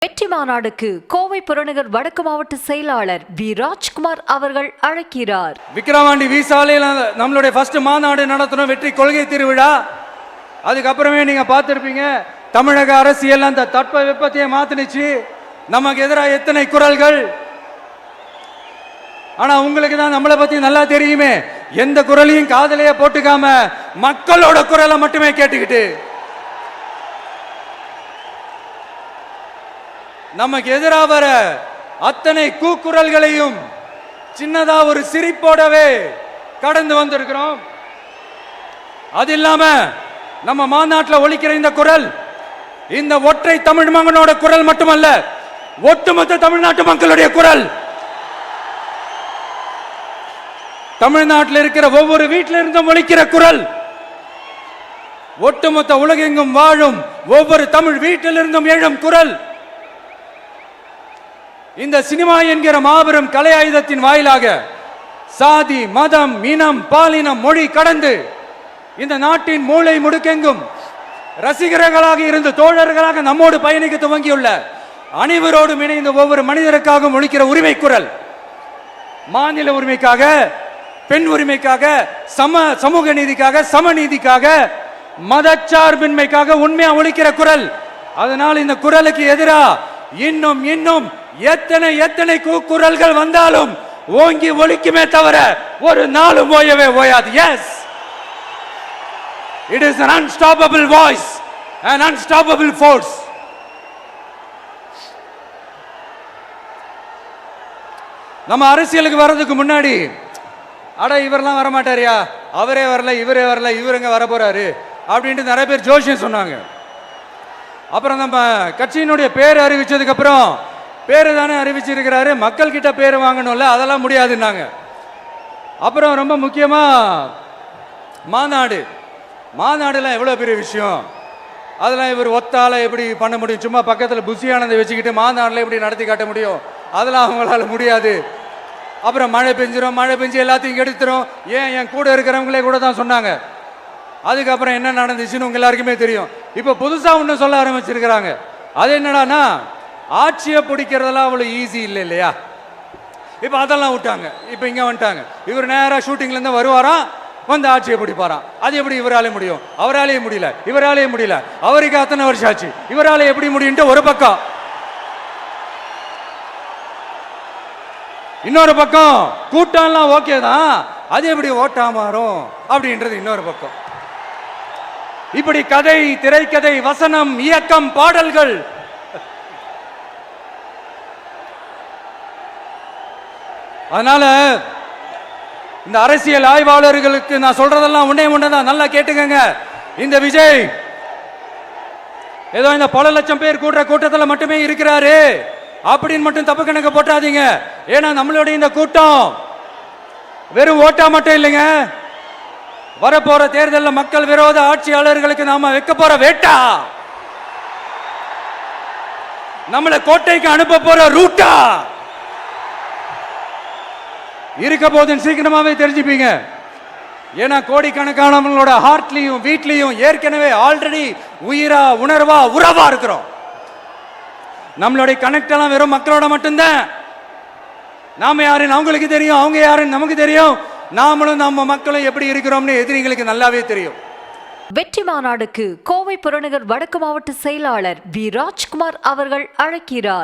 வெற்றி மாநாடுக்கு கோவை புறநகர் வடக்கு மாவட்ட செயலாளர் வி ராஜ்குமார் அவர்கள் அழைக்கிறார். விக்கிரவாண்டி விசாலையில் நம்மளுடைய ஃபர்ஸ்ட் மாநாடு நடத்தணும், வெற்றி கொள்கை திருவிழா. அதுக்கப்புறமே நீங்க பார்த்துருப்பீங்க, தமிழக அரசியல் அந்த தட்ப வெப்பத்தையே மாத்தினுச்சு. நமக்கு எதிராக எத்தனை குரல்கள். ஆனா உங்களுக்கு தான் நம்மளை பத்தி நல்லா தெரியுமே, எந்த குரலையும் காதலையே போட்டுக்காம மக்களோட குரலை மட்டுமே கேட்டுக்கிட்டு நமக்கு எதிராக வர அத்தனை கூக்குரல்களையும் சின்னதா ஒரு சிரிப்போடவே கடந்து வந்திருக்கிறோம். அது இல்லாம நம்ம மாநாட்டில் ஒலிக்கிற இந்த குரல், இந்த ஒற்றை தமிழ் மகனோட குரல் மட்டுமல்ல, ஒட்டுமொத்த தமிழ்நாட்டு மக்களுடைய குரல். தமிழ்நாட்டில் இருக்கிற ஒவ்வொரு வீட்டில இருந்தும் ஒலிக்கிற குரல், ஒட்டுமொத்த உலகெங்கும் வாழும் ஒவ்வொரு தமிழ் வீட்டிலிருந்தும் எழும் குரல். இந்த சினிமா என்கிற மாபெரும் கலை ஆயுதத்தின் வாயிலாக சாதி, மதம், இனம், பாலினம், மொழி கடந்து இந்த நாட்டின் மூளை முடுக்கெங்கும் ரசிகர்களாக இருந்து தோழர்களாக நம்மோடு பயணிக்க துவங்கியுள்ள அனைவரோடும் இணைந்த ஒவ்வொரு மனிதருக்காகவும் ஒலிக்கிற உரிமை குரல். மாநில உரிமைக்காக, பெண் உரிமைக்காக, சமூக நீதிக்காக, சமநீதிக்காக, மதச்சார்பின்மைக்காக உண்மையா ஒலிக்கிற குரல். அதனால் இந்த குரலுக்கு எதிராக இன்னும் இன்னும் எத்தனை குரல்கள் வந்தாலும் ஓங்கி ஒலிக்குமே தவிர ஒரு நாளும் ஓயவே ஓயாது. Yes, it is an unstoppable voice, an unstoppable force. நம்ம அரசியலுக்கு வர்றதுக்கு முன்னாடி, அட இவரெல்லாம் வர மாட்டாரியா, அவரே வரல, இவரே வரல, இவருங்க வர போறாரு அப்படின்ட்டு நிறைய பேர் ஜோசியம் சொன்னாங்க. அப்புறம் நம்ம கட்சியினுடைய பேர் அறிவிச்சதுக்கு அப்புறம், பேரு தானே அறிவிச்சிருக்கிறாரு, மக்கள் கிட்ட பேர் வாங்கணும்ல, அதெல்லாம் முடியாதுன்னாங்க. அப்புறம் ரொம்ப முக்கியமா மாநாடுலாம் எவ்வளவு பெரிய விஷயம், அதெல்லாம் இவர் ஒத்தால எப்படி பண்ண முடியும், சும்மா பக்கத்தில் புஷியானதை வச்சுக்கிட்டு மாநாடுல எப்படி நடத்தி காட்ட முடியும், அதெல்லாம் அவங்களால முடியாது. அப்புறம் மழை பெஞ்சு எல்லாத்தையும் எடுத்துரும். ஏன், என் கூட இருக்கிறவங்களே கூட தான் சொன்னாங்க. அதுக்கப்புறம் என்ன நடந்துச்சுன்னு உங்க எல்லாருக்குமே தெரியும். இப்ப புதுசா ஒண்ணு சொல்ல ஆரம்பிச்சிருக்கிறாங்க. அது என்னடானா, ஆட்சியை பிடிக்கிறதெல்லாம் அவ்வளவு ஈஸி இல்லை இல்லையா. இப்ப அதெல்லாம் விட்டாங்க, இப்ப இங்க வந்துட்டாங்க. இவர் நேரா ஷூட்டிங்ல இருந்து வருவாராம், வந்து ஆட்சியை பிடிப்பாராம். அது எப்படி இவராலே முடியும், அவராலேயே முடியல, அவருக்கு அத்தனை வருஷம் ஆச்சு, இவராலே எப்படி முடியும்ட்டு ஒரு பக்கம். இன்னொரு பக்கம் கூட்டம்லாம் ஓகே தான், அது எப்படி ஓட்டா மாறும் அப்படின்றது இன்னொரு பக்கம். இப்படி கதை, திரைக்கதை, வசனம், இயக்கம், பாடல்கள், அதனால இந்த அரசியல் ஆய்வாளர்களுக்கு நான் சொல்றதெல்லாம் ஒன்னேதான், நல்லா கேட்டுக்கங்க. இந்த விஜய் ஏதோ இந்த பல லட்சம் பேர் கூடுற கூட்டத்தில் மட்டுமே இருக்கிறாரு அப்படின்னு மட்டும் தப்பு கணக்கு போட்டாதீங்க. ஏன்னா நம்மளுடைய இந்த கூட்டம் வெறும் ஓட்டா மட்டும் இல்லைங்க, வரப்போற தேர்தலில் மக்கள் விரோத ஆட்சியாளர்களுக்கு நாம வைக்க போற வேட்டா, நம்மளை கோட்டைக்கு அனுப்ப போற ரூட்டா இருக்க போதுன்னு சீக்கிரமாவே தெரிஞ்சுப்பீங்க. ஏன்னா கோடிக்கணக்கானவங்களோட ஹார்ட்லயும் வீட்லயும் ஏற்கனவே ஆல்ரெடி உயிரா, உணர்வா, உறவா இருக்கிறோம். நம்மளுடைய கனெக்ட் எல்லாம் வெறும் மக்களோட மட்டும்தான். நாம யாருன்னு அவங்களுக்கு தெரியும், அவங்க யாருன்னு நமக்கு தெரியும். நாமளும் நம்ம மக்களும் எப்படி இருக்கிறோம்னு எதிரிகளுக்கு நல்லாவே தெரியும். வெற்றி மாநாடுக்கு கோவை புறநகர் வடக்கு மாவட்ட செயலாளர் வி ராஜ்குமார் அவர்கள் அழைக்கிறார்.